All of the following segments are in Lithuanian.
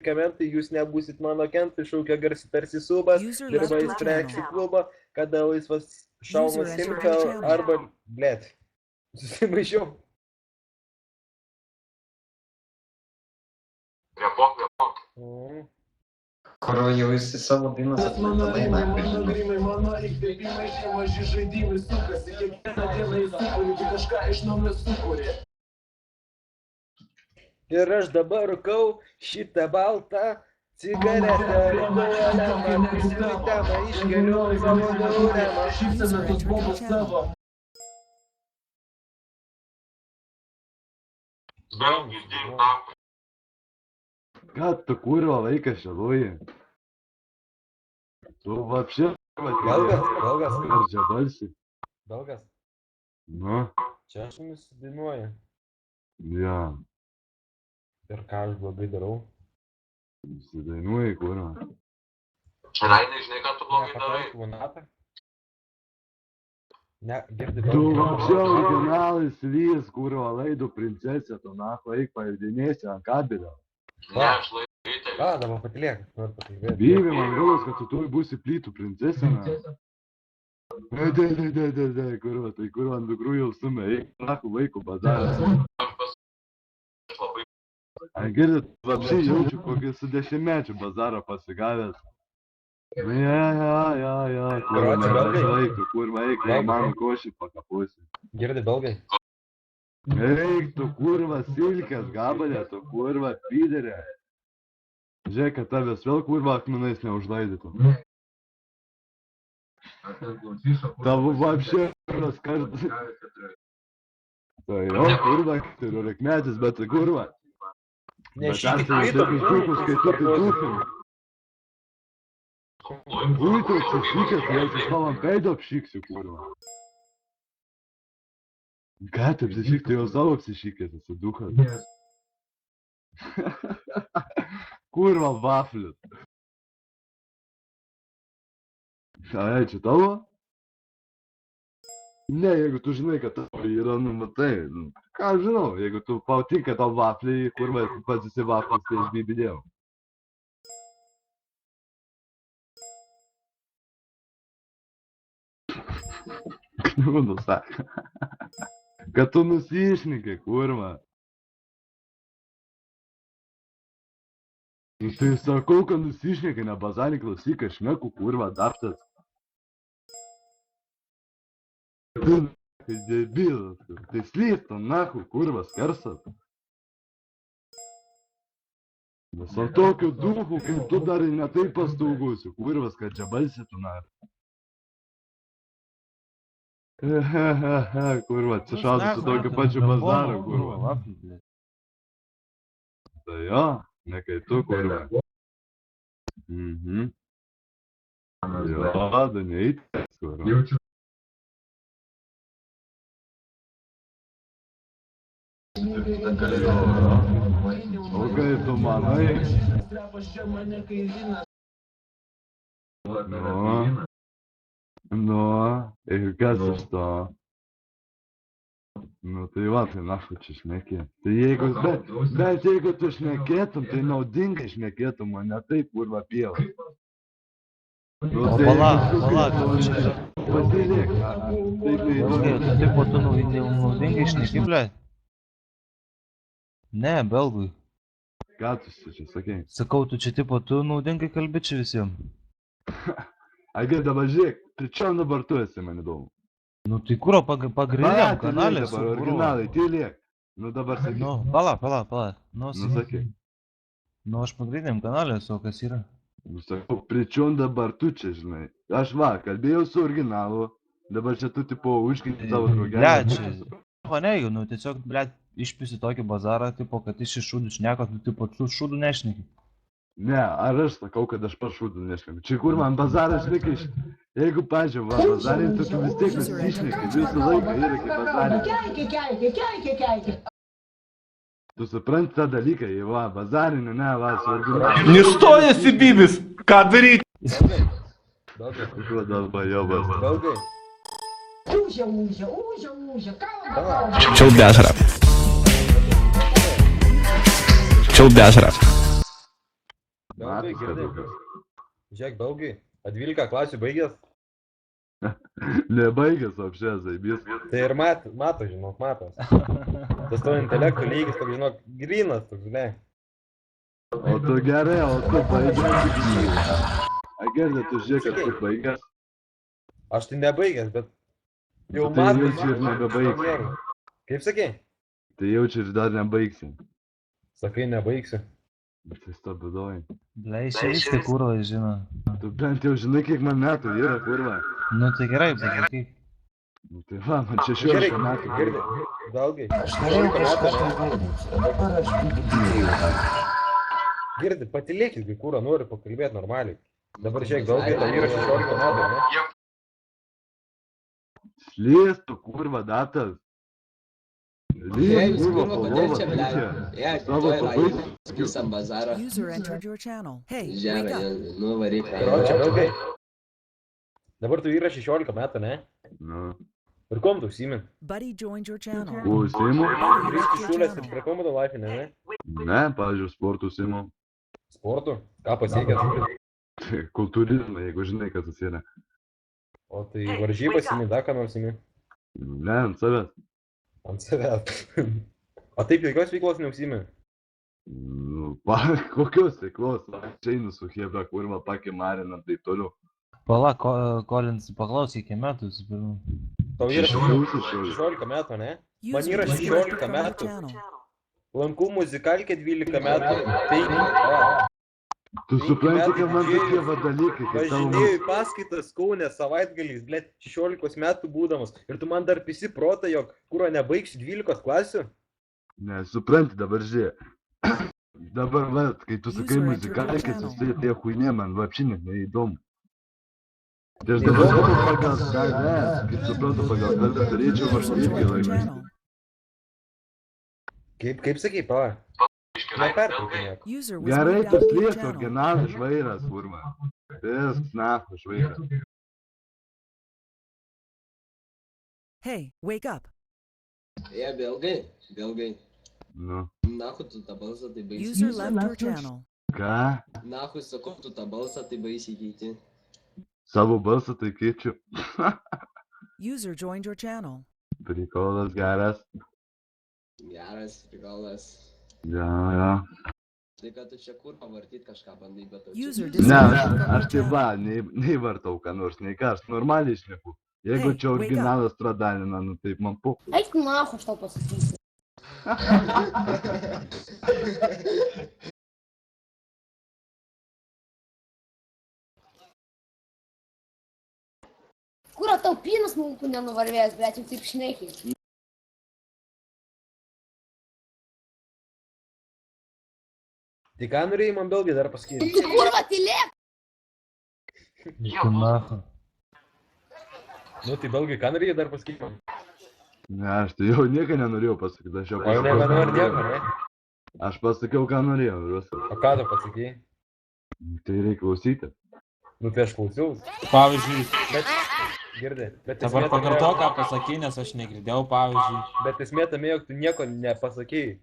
medikamentai, jūs nebūsit mano kentai, šaukia garsi tarsi subas, dirba įspręksi klubą, kada laisvas šalmas simka arba, blėt, susimaišiau. Repok. Kuro jau jis į savo dainas atlaidai Mano grimai, mano įkvėpimai, šie maži žaidimai sukasi, kiekvieną dieną įsikuri, tu kažką iš naujo sukuri. Ir aš dabar rūkau šitą baltą cigaretę, rūkau alemą, prisimitamą, išgeriu savo neuremą. Šypsena tos bobos savo. Ką tu kurva laiką šaluoji? Tu вообще... Belgas. Skardžia balsi. Belgas. Nu, Čia aš jums dainuoju. ja. Ir ką aš blogai darau? Įsidainuoji, kurva. Rainai, žinai, ką tu blogai darai? Nepataikau. Ne, girdi Tu вообще originalais vys, kurva, laidų princesė, tu nako, eik pajudinėsi ant kabelio. Ne, aš laikyti. Ką, dabar patiliek, noriu pakalbėti. Vyvi, man galas, kad tu tuoj būsi plytų princesė, na. Dai, kurva, tai kurva ant dukrų jau stumia, eik, nako, vaikų bazaras. Girdit, вообще jaučiu kokį su 10-mečiu bazarą pasigavęs. Ja, kurva, nebeslaikiu, kurva, eik, man košį pakapusi. Girdi belgai? Eik, tu kurva, silkės gabalė, tu kurva, piderė. Žiūrėk, kad tavęs vėl kurva akmenais neužlaidytų. Tavo вообще raskartas. Tai jo, kurva, 14-metis, bet tai kurva. Nešykit Tai tokius dūkus, kai tu tai dūkim. Ui, tu apsišykęs, jei tu savo ant veido apšyksiu, kurva. Ką tu apsišyk, tu jau savo apsišykęs, esi duchas. Kurva, vaflius. Ai, čia tavo? Ne, jeigu tu žinai, kad tavo yra, nu, matai, ką aš žinau, jeigu tu patinka tau vafliai, kurva, pats esi vaflis, tai aš bibidėjau. Knūnų sako. Kad tu nusišnikai, kurva. Nu tai sakau, kad nusišnikai, ne bazarį klausyk, aš šneku, kurva, daptas. Tai debilas, tai slysta, nahu, kurva, skarsas. Nes ant tokių dūkų, kaip tu dar ir netai pastaugusiu, kurvas, kad čia balsi tu nari. Kurva, atsišaudu su tokiu pačiu bazaru, kurva. Tai jo, ne kai tu, kurva. Jo, da neįtės, kurva. O kai tu manai? Nu, ir kas iš to? Nu, tai va, tai našu čia šnekėt. Tai jeigu, bet jeigu tu šnekėtum, tai naudingai šnekėtum, o ne taip, kurva, pieva. O palauk, čia... Patylėk, Tu tipo tu naudingai šneki, ble? Ne, belgui. ką tu čia sakei? Sakau, tu čia tipo tu naudingai kalbi čia visiems. Agi, dabar žiūrėk, tai čia dabar tu esi, man įdomu. Nu tai kuro pagrindiniam kanalė su kuro. Originalai, tylėk. Nu dabar sakyk. Nu, palauk. Nu, sakyk. Nu, aš pagrindiniam kanalė esu, o kas yra? Nu sakau, pričion dabar tu čia, žinai. Aš va, kalbėjau su originalu, dabar čia tu tipo užkinti tavo draugelį. Ble, čia... Paneigiu, nu tiesiog, ble, išpisi tokį bazarą, tipo, kad iš šūdų šneka, tu tipo su šūdų nešneki. Ne, ar aš sakau, kad aš pas šūdų nešneku. Čia kur man bazaras šneka iš... Jeigu, pažiūrėjau, va, bazarint, tu vis tiek nesišneki, visą laiką yra kaip bazarint. Keikė. Tu supranti tą dalyką, jei va, bazarinį, ne, va, su originalu. Nestojasi bibis, ką daryti? Belgai. Kuo dalba jobas. Belgai. Ūžia. Chill dash rap. Belgai, Matas, girdi. kadukas. Žiūrėk, belgai. A 12 klasių baigęs. Nebaigęs apšė, zaibys. Tai ir mato, žinok, matos. Tas tavo intelekto lygis, toks, žinok, grynas, toks, ne. O tu gerai, o tu baigęs. A gerai, tu žiūrėk, kad tu baigęs. Aš tai nebaigęs, bet jau Tai matos. jaučiu ir nebebaigsi. Kaip sakei? Tai jaučiu ir dar nebaigsi. Sakai, nebaigsiu. Bet tai sto bėdoji. Ble, išėjai kurva, žino. Tu bent jau žinai, kiek man metų yra, kurva. Nu tai gerai, pasakyk. Nu tai va, man Gerai, 16 metų. girdi. Belgai. Aš norėjau kažką pagalbos. Dabar aš būtų. Girdi, patilėkit, kai kūrą nori pakalbėti normaliai. Dabar žiūrėk, belgai, tau yra 16 metų, ne? Slėstų, kurva, datas. Lėk, kurva, palova, pučia. Savo pabaigti. Visam bazarą. User entered your channel. Hey, wake Žerą, up. nu varyk. Karočią, belgai. Dabar tu yra 16 metų, ne? Nu, Ir kom tu užsiimi? Buddy joined your channel. užsiimu? Buddy Grįžti left your šūlės ir channel. prie komodo laifį, ne? Ne, pavyzdžiui, sportų užsiimu. Sportu? Ką pasiekęs? Kultūrizmą, jeigu žinai, kas tas yra. O tai varžybas įmi, dar ką nors įmi? Ne, ant savęs. Ant savęs. O taip jokios veiklos neužsiimi? Nu, kokios veiklos? Čia einu su Hebra, kurva, pakė marinam, taip toliau. Pala, Kolins, paklausyk, kiek metų jis pirmų. Tau yra 16. 16 metų, ne? Man User yra disconnected 16 from your metų. channel. Lankau muzikalkę 12 metų. Tai Tu supranti, kad man tokie va dalykai, kai tavo... važinėjau į paskaitas Kaune savaitgaliais, blėt, 16 metų būdamas. Ir tu man dar pisi protą, jog kuro nebaigsi 12 klasių? Ne, supranti, dabar žiūrėk. Dabar, va, kai tu sakai User muzikalės, entered your tai tie huinė man vapši net neįdomu. Tai aš dabar suprantu pagal tave, kaip suprantu pagal tave, turėčiau User važinėti joined your laimėti. channel. Kaip sakei, pa? Nepertraukinėk. User was Gerai, moved tas out of your liek channel. originalas žvairas, kurva. Viskas, nafu, žvairas. Hey, wake up. Jie, belgai. Nu, Nahu tu tą balsą, tai baisiai. User left your channel. ką? Nahu sakau, tu tą balsą, tai baisiai keiti. Savo balsą tai keičiu. User joined your channel. Prikolas geras. Geras, prigalas. Ja. Tai kad tu čia kur pavartyt kažką bandai, bet tu User čia... Ne, disconnected from aš your tai channel. va, nei vartau ką nors, nei ką, aš normaliai šneku. Jeigu Hey, čia wake up. originalas Stradalina, nu taip man po. Eik nahu, aš tau pasakysiu. Kur tau pinas mūkų nenuvarvėjęs, bet jau taip šnekiai. Tai ką norėjai man belgai dar pasakyti? Tu kurva tylėk! Nahu. Nu tai belgai, ką norėjai dar pasakyti man? Ne, aš tai jau nieko nenorėjau pasakyti, aš jau O jau nebenori nieko, ne? Aš pasakiau, ką norėjau, ir viskas. O ką tu pasakėjai? Tai reikia klausyti. Nu tai aš klausiau. Pavyzdžiui, Bet, girdi, bet dabar esmė tame, pakartok, ką pasakei, nes aš negirdėjau, pavyzdžiui. bet esmė tame, jog tu nieko nepasakėjai.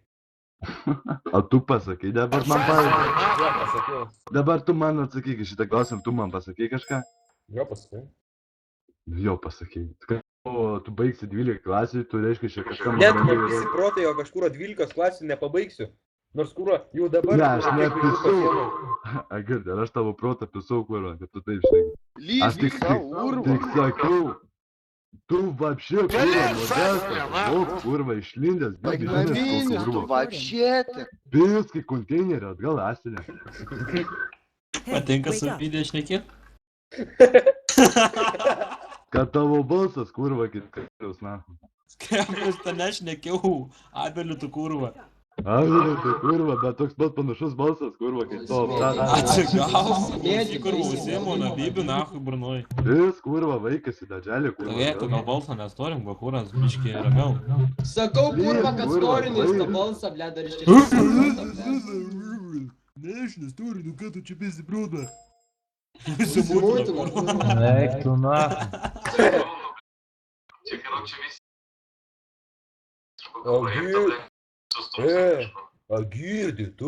O tu pasakai, dabar man pavyzdžiui. Jo, pasakiau. Dabar tu man atsakyk į šitą klausimą, tu man pasakai kažką? Jo, pasakiau. Jo, pasakai. O tu baigsi 12 klasių, tu reiškia čia kažkam... Net man visi protai, jog aš kūro 12 klasių nepabaigsiu. Nors kūro jau dabar... Ne, aš kiek vaikų nepisau. pasiėmiau. Agirdi, ar aš tavo protą pisau, kurva, kad tu taip šneki. Aš tik sakiau. Tu vapšė, kurva, modestas. O, kurva, išlindęs. Naminis, tu vapšė. Piskai konteinerį atgal asilė. Hey, Patinka wake su up. video šneki? Kad tavo balsas, kurva, kitkaus, na. Skambus, tą nešnekėjau. Abeliu tu kurva. Avilė, tai kurva, bet toks pat panašus balsas, kurva, kaip to. Atsigausi, klausyk, kurva, užsiemu, nabybiu, nahui, burnoj. Vis, kurva, vaikas į darželį, kurva. Stovėtų, gal balsą nestorim, bakūras, biškiai ramiau. Sakau, kurva, kad Kurva, storinis tą baik. balsą, ble, dar iš tikrųjų. Ne, aš nestoriu, nu ką tu čia besi, brūda? Įsimūtina, kurva. Eik tu nahu. Čia, короче, visi. O, girdi, Sustos. a girdi, tu